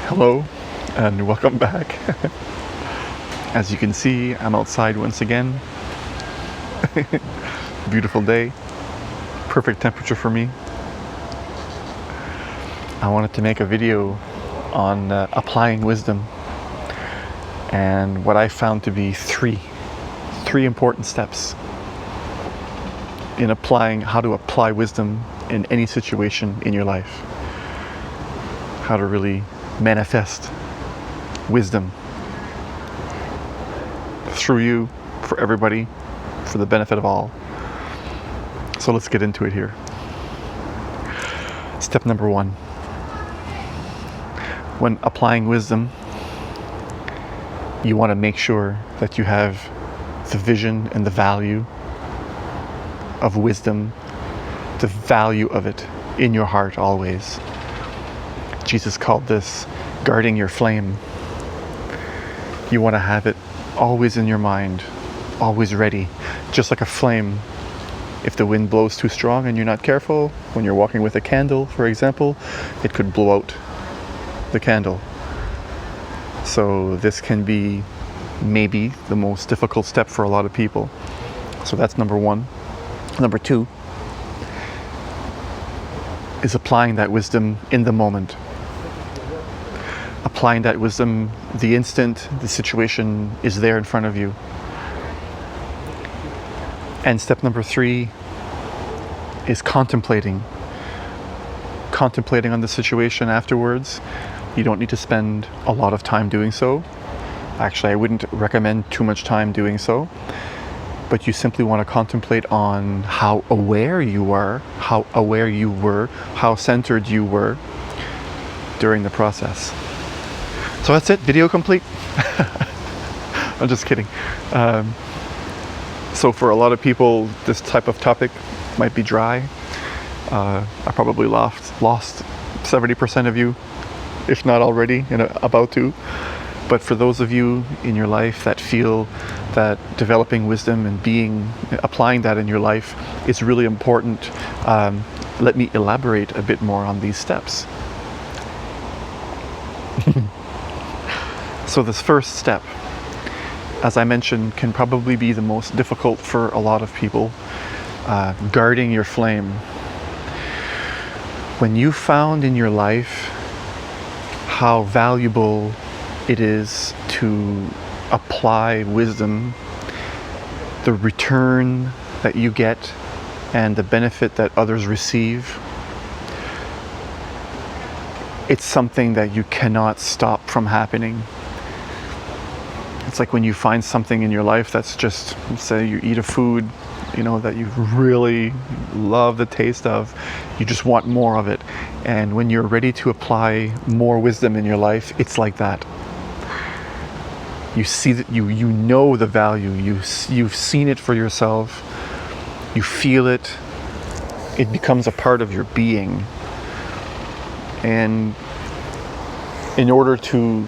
Hello and welcome back. As you can see, I'm outside once again. Beautiful day, perfect temperature for me. I wanted to make a video on applying wisdom and what I found to be three important steps in applying how to apply wisdom in any situation in your life. How to really manifest wisdom through you, for everybody, for the benefit of all. So let's get into it here. Step number one. When applying wisdom, you want to make sure that you have the vision and the value of wisdom, the value of it in your heart always. Jesus called this guarding your flame. You want to have it always in your mind, always ready, just like a flame. If the wind blows too strong and you're not careful, when you're walking with a candle, for example, it could blow out the candle. So this can be maybe the most difficult step for a lot of people. So that's number one. Number two is applying that wisdom in the moment. Applying that wisdom the instant the situation is there in front of you. And step number three is contemplating on the situation afterwards. You don't need to spend a lot of time doing so. Actually, I wouldn't recommend too much time doing so. But you simply want to contemplate on how aware you are, how aware you were, how centered you were during the process. So that's it, video complete. I'm just kidding. So for a lot of people, this type of topic might be dry. I probably lost 70% of you, if not already, about to. But for those of you in your life that feel that developing wisdom and applying that in your life is really important, let me elaborate a bit more on these steps. So this first step, as I mentioned, can probably be the most difficult for a lot of people, guarding your flame. When you found in your life how valuable it is to apply wisdom, the return that you get and the benefit that others receive, it's something that you cannot stop from happening. It's like when you find something in your life that's just, say you eat a food, that you really love the taste of, you just want more of it. And when you're ready to apply more wisdom in your life, it's like that. You see that you know the value, you've seen it for yourself, you feel it, it becomes a part of your being. And in order to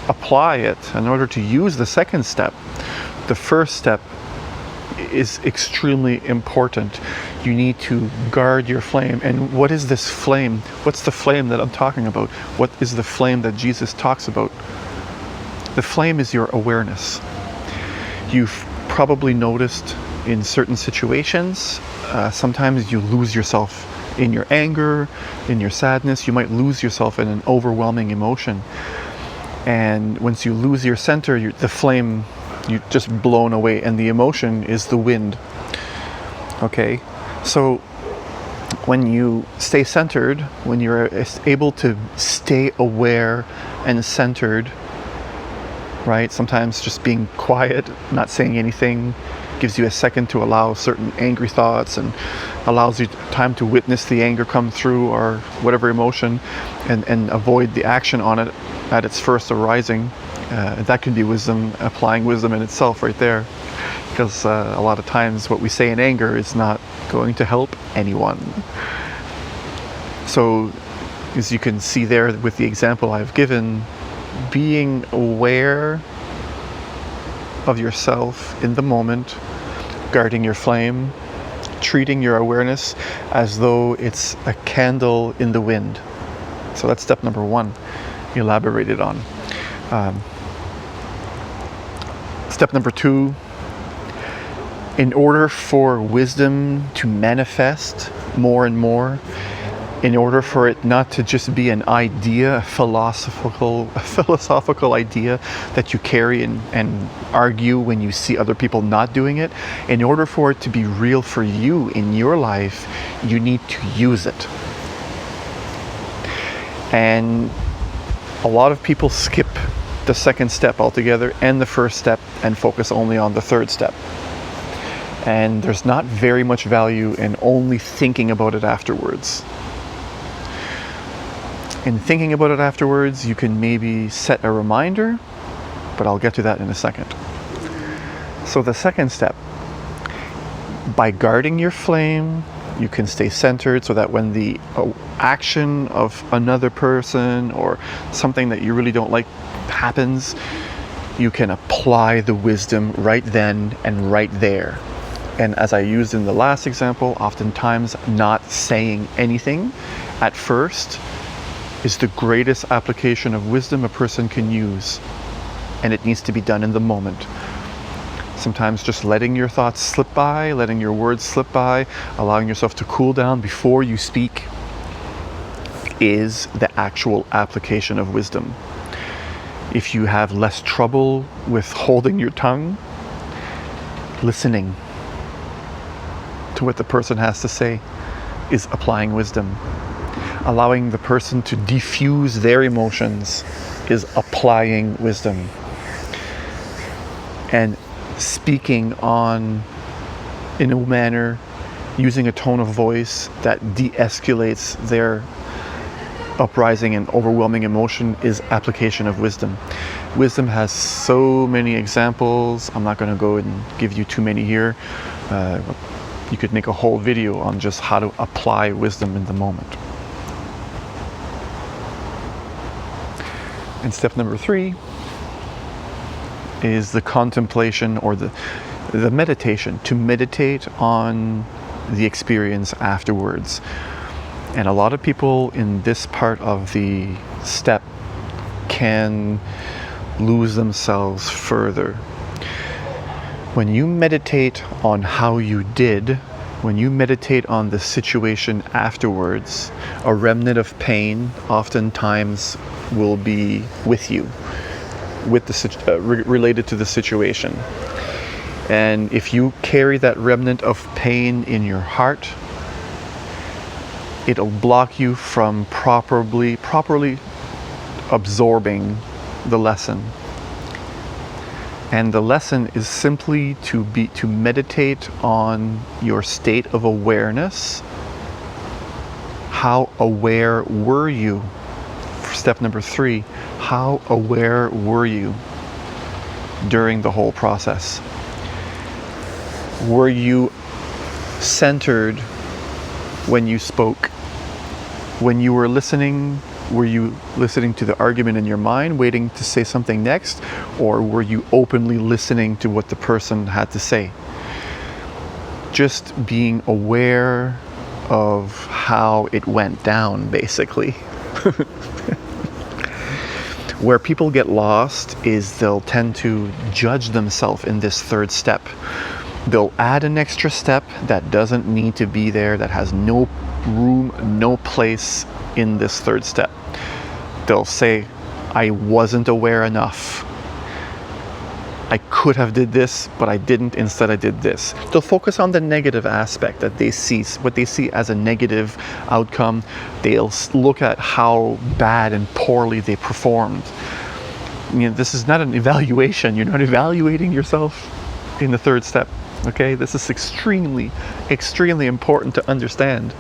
apply it, in order to use the second step, the first step is extremely important. You need to guard your flame. And what is this flame? What's the flame that I'm talking about? What is the flame that Jesus talks about? The flame is your awareness. You've probably noticed in certain situations, sometimes you lose yourself in your anger, in your sadness. You might lose yourself in an overwhelming emotion. And once you lose your center, the flame, you're just blown away, and the emotion is the wind. Okay? So when you stay centered, when you're able to stay aware and centered, right? Sometimes just being quiet, not saying anything, gives you a second to allow certain angry thoughts and allows you time to witness the anger come through or whatever emotion and avoid the action on it at its first arising. That can be wisdom, applying wisdom in itself right there. Because a lot of times what we say in anger is not going to help anyone. So as you can see there with the example I've given, being aware of yourself in the moment, guarding your flame, treating your awareness as though it's a candle in the wind. So that's step number 1, elaborated on. Step number 2, in order for wisdom to manifest more and more, in order for it not to just be an idea, a philosophical idea that you carry and argue when you see other people not doing it, in order for it to be real for you in your life, you need to use it. And a lot of people skip the second step altogether and the first step and focus only on the third step. And there's not very much value in only thinking about it afterwards. In thinking about it afterwards, you can maybe set a reminder, but I'll get to that in a second. So the second step, by guarding your flame, you can stay centered so that when the action of another person or something that you really don't like happens, you can apply the wisdom right then and right there. And as I used in the last example, oftentimes not saying anything at first is the greatest application of wisdom a person can use. And it needs to be done in the moment. Sometimes just letting your thoughts slip by, letting your words slip by, allowing yourself to cool down before you speak is the actual application of wisdom. If you have less trouble with holding your tongue, listening to what the person has to say is applying wisdom. Allowing the person to diffuse their emotions is applying wisdom. And speaking in a manner, using a tone of voice that de-escalates their uprising and overwhelming emotion is application of wisdom. Wisdom has so many examples. I'm not going to go and give you too many here. You could make a whole video on just how to apply wisdom in the moment. And step number 3 is the contemplation or the meditation, to meditate on the experience afterwards. And a lot of people in this part of the step can lose themselves further. When you meditate on how you did, when you meditate on the situation afterwards, a remnant of pain oftentimes will be with you, with the related to the situation. And if you carry that remnant of pain in your heart, it'll block you from properly absorbing the lesson. And the lesson is simply to meditate on your state of awareness. How aware were you? Step number 3, how aware were you during the whole process? Were you centered when you spoke? When you were listening, were you listening to the argument in your mind, waiting to say something next? Or were you openly listening to what the person had to say? Just being aware of how it went down, basically. Where people get lost is they'll tend to judge themselves in this third step. They'll add an extra step that doesn't need to be there, that has no room, no place in this third step. They'll say, I wasn't aware enough. I could have did this, but I didn't. Instead, I did this. They'll focus on the negative aspect that they see, what they see as a negative outcome. They'll look at how bad and poorly they performed. This is not an evaluation. You're not evaluating yourself in the third step. Okay, this is extremely, extremely important to understand.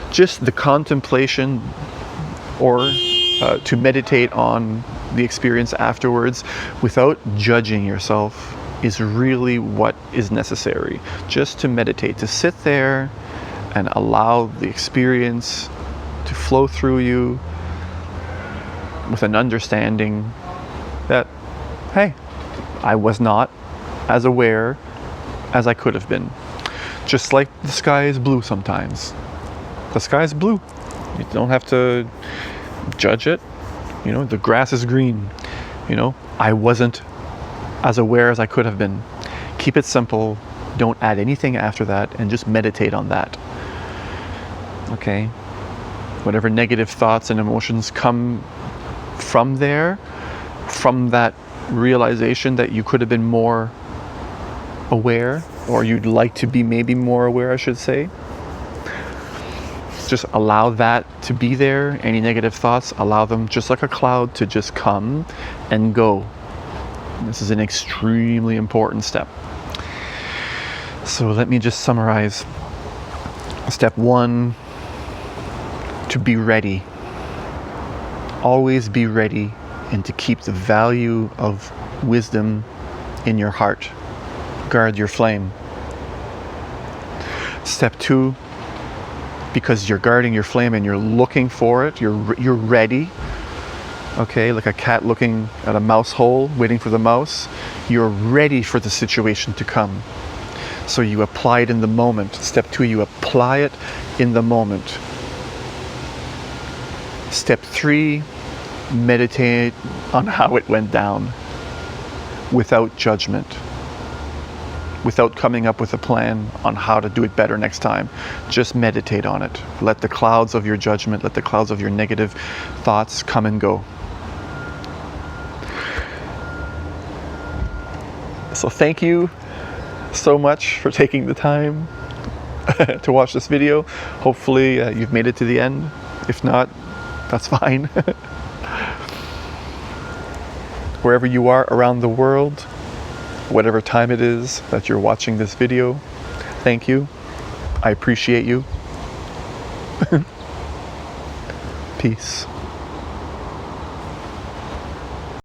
Just the contemplation or to meditate on the experience afterwards without judging yourself is really what is necessary. Just to meditate, to sit there and allow the experience to flow through you with an understanding that, hey, I was not as aware as I could have been. Just like the sky is blue sometimes. The sky is blue. You don't have to judge it. You know, the grass is green. You know, I wasn't as aware as I could have been. Keep it simple. Don't add anything after that, and just meditate on that. Okay? Whatever negative thoughts and emotions come from there, from that realization that you could have been more aware, or you'd like to be maybe more aware, I should say. Just allow that to be there. Any negative thoughts, allow them just like a cloud to just come and go. This is an extremely important step. So let me just summarize. Step 1, to be ready. Always be ready, and to keep the value of wisdom in your heart. Guard your flame. Step 2, because you're guarding your flame and you're looking for it, you're ready. Okay, like a cat looking at a mouse hole, waiting for the mouse. You're ready for the situation to come. So you apply it in the moment. Step 2, you apply it in the moment. Step 3, meditate on how it went down without judgment, without coming up with a plan on how to do it better next time. Just meditate on it. Let the clouds of your judgment, let the clouds of your negative thoughts come and go. So thank you so much for taking the time to watch this video. Hopefully you've made it to the end. If not, that's fine. Wherever you are around the world, whatever time it is that you're watching this video, thank you. I appreciate you. Peace.